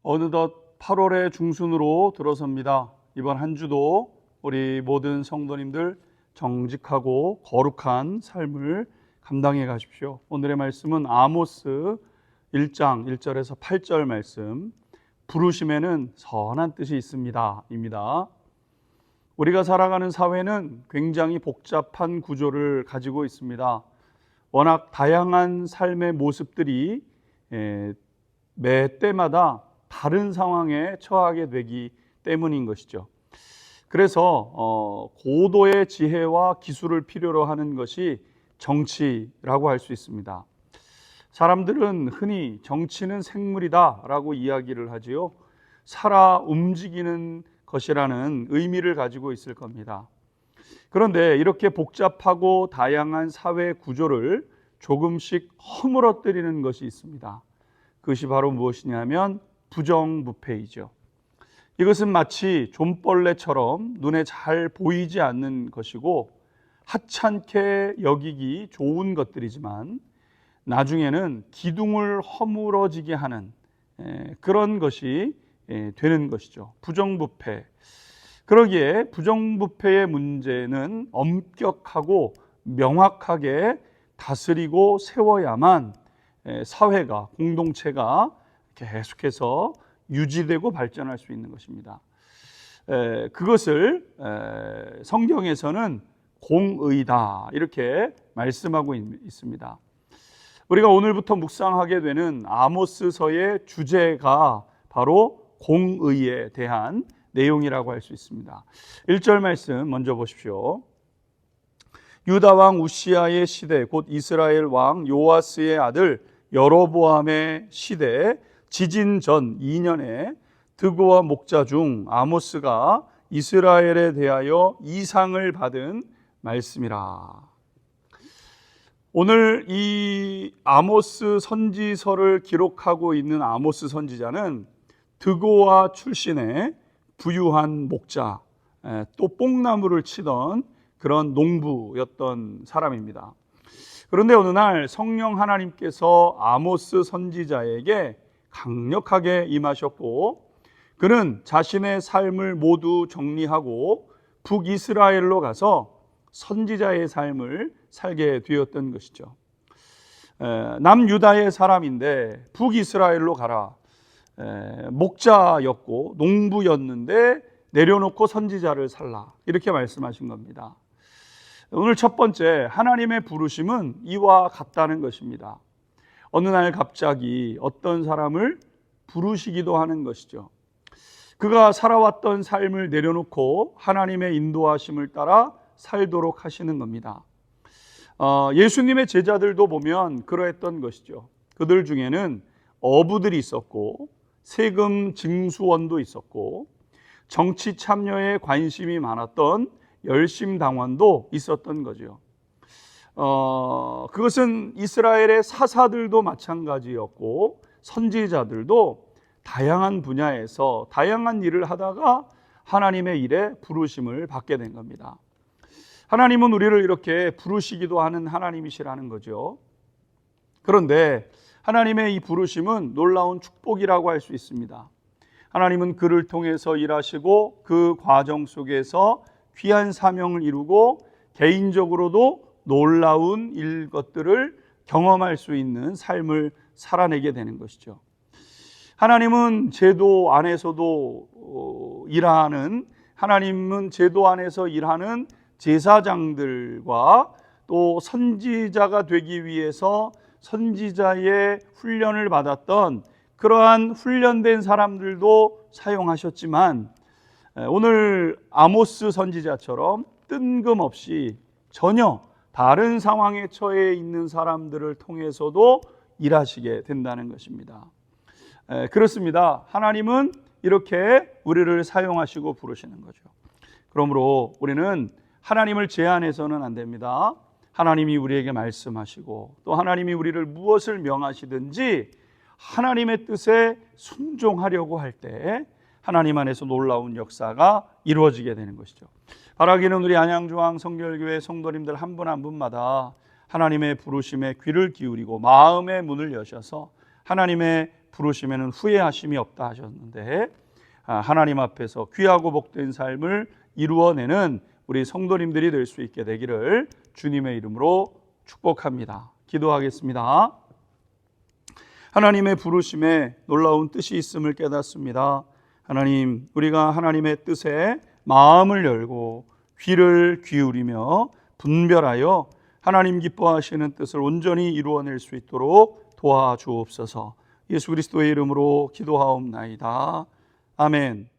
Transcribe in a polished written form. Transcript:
어느덧 8월의 중순으로 들어섭니다. 이번 한 주도 우리 모든 성도님들 정직하고 거룩한 삶을 감당해 가십시오. 오늘의 말씀은 아모스 1장 1절에서 8절 말씀, 부르심에는 선한 뜻이 있습니다 입니다. 우리가 살아가는 사회는 굉장히 복잡한 구조를 가지고 있습니다. 워낙 다양한 삶의 모습들이 매 때마다 다른 상황에 처하게 되기 때문인 것이죠. 그래서 고도의 지혜와 기술을 필요로 하는 것이 정치라고 할 수 있습니다. 사람들은 흔히 정치는 생물이다라고 이야기를 하지요. 살아 움직이는 것이라는 의미를 가지고 있을 겁니다. 그런데 이렇게 복잡하고 다양한 사회 구조를 조금씩 허물어뜨리는 것이 있습니다. 그것이 바로 무엇이냐면 부정부패이죠. 이것은 마치 좀벌레처럼 눈에 잘 보이지 않는 것이고 하찮게 여기기 좋은 것들이지만 나중에는 기둥을 허물어지게 하는 그런 것이 되는 것이죠. 부정부패. 그러기에 부정부패의 문제는 엄격하고 명확하게 다스리고 세워야만 사회가, 공동체가 계속해서 유지되고 발전할 수 있는 것입니다. 그것을 성경에서는 공의다 이렇게 말씀하고 있습니다. 우리가 오늘부터 묵상하게 되는 아모스서의 주제가 바로 공의에 대한 내용이라고 할 수 있습니다. 1절 말씀 먼저 보십시오. 유다 왕 우시아의 시대, 곧 이스라엘 왕 요아스의 아들 여로보암의 시대, 지진 전 2년에 드고와 목자 중 아모스가 이스라엘에 대하여 이상을 받은 말씀이라. 오늘 이 아모스 선지서를 기록하고 있는 아모스 선지자는 드고와 출신의 부유한 목자, 또 뽕나무를 치던 그런 농부였던 사람입니다. 그런데 어느 날 성령 하나님께서 아모스 선지자에게 강력하게 임하셨고 그는 자신의 삶을 모두 정리하고 북이스라엘로 가서 선지자의 삶을 살게 되었던 것이죠. 남유다의 사람인데 북이스라엘로 가라. 목자였고 농부였는데 내려놓고 선지자를 살라. 이렇게 말씀하신 겁니다. 오늘 첫 번째, 하나님의 부르심은 이와 같다는 것입니다. 어느 날 갑자기 어떤 사람을 부르시기도 하는 것이죠. 그가 살아왔던 삶을 내려놓고 하나님의 인도하심을 따라 살도록 하시는 겁니다. 예수님의 제자들도 보면 그러했던 것이죠. 그들 중에는 어부들이 있었고 세금 징수원도 있었고 정치 참여에 관심이 많았던 열심당원도 있었던 거죠. 그것은 이스라엘의 사사들도 마찬가지였고 선지자들도 다양한 분야에서 다양한 일을 하다가 하나님의 일에 부르심을 받게 된 겁니다. 하나님은 우리를 이렇게 부르시기도 하는 하나님이시라는 거죠. 그런데 하나님의 이 부르심은 놀라운 축복이라고 할 수 있습니다. 하나님은 그를 통해서 일하시고 그 과정 속에서 귀한 사명을 이루고 개인적으로도 놀라운 것들을 경험할 수 있는 삶을 살아내게 되는 것이죠. 하나님은 제도 안에서도 일하는, 하나님은 제도 안에서 일하는 제사장들과 또 선지자가 되기 위해서 선지자의 훈련을 받았던 그러한 훈련된 사람들도 사용하셨지만 오늘 아모스 선지자처럼 뜬금없이 전혀 다른 상황에 처해 있는 사람들을 통해서도 일하시게 된다는 것입니다. 그렇습니다. 하나님은 이렇게 우리를 사용하시고 부르시는 거죠. 그러므로 우리는 하나님을 제한해서는 안 됩니다. 하나님이 우리에게 말씀하시고 또 하나님이 우리를 무엇을 명하시든지 하나님의 뜻에 순종하려고 할 때 하나님 안에서 놀라운 역사가 이루어지게 되는 것이죠. 바라기는 우리 안양중앙 성결교회 성도님들 한 분 한 분마다 하나님의 부르심에 귀를 기울이고 마음의 문을 여셔서 하나님의 부르심에는 후회하심이 없다 하셨는데, 하나님 앞에서 귀하고 복된 삶을 이루어내는 우리 성도님들이 될 수 있게 되기를 주님의 이름으로 축복합니다. 기도하겠습니다. 하나님의 부르심에 놀라운 뜻이 있음을 깨닫습니다. 하나님, 우리가 하나님의 뜻에 마음을 열고 귀를 기울이며 분별하여 하나님 기뻐하시는 뜻을 온전히 이루어낼 수 있도록 도와주옵소서. 예수 그리스도의 이름으로 기도하옵나이다. 아멘.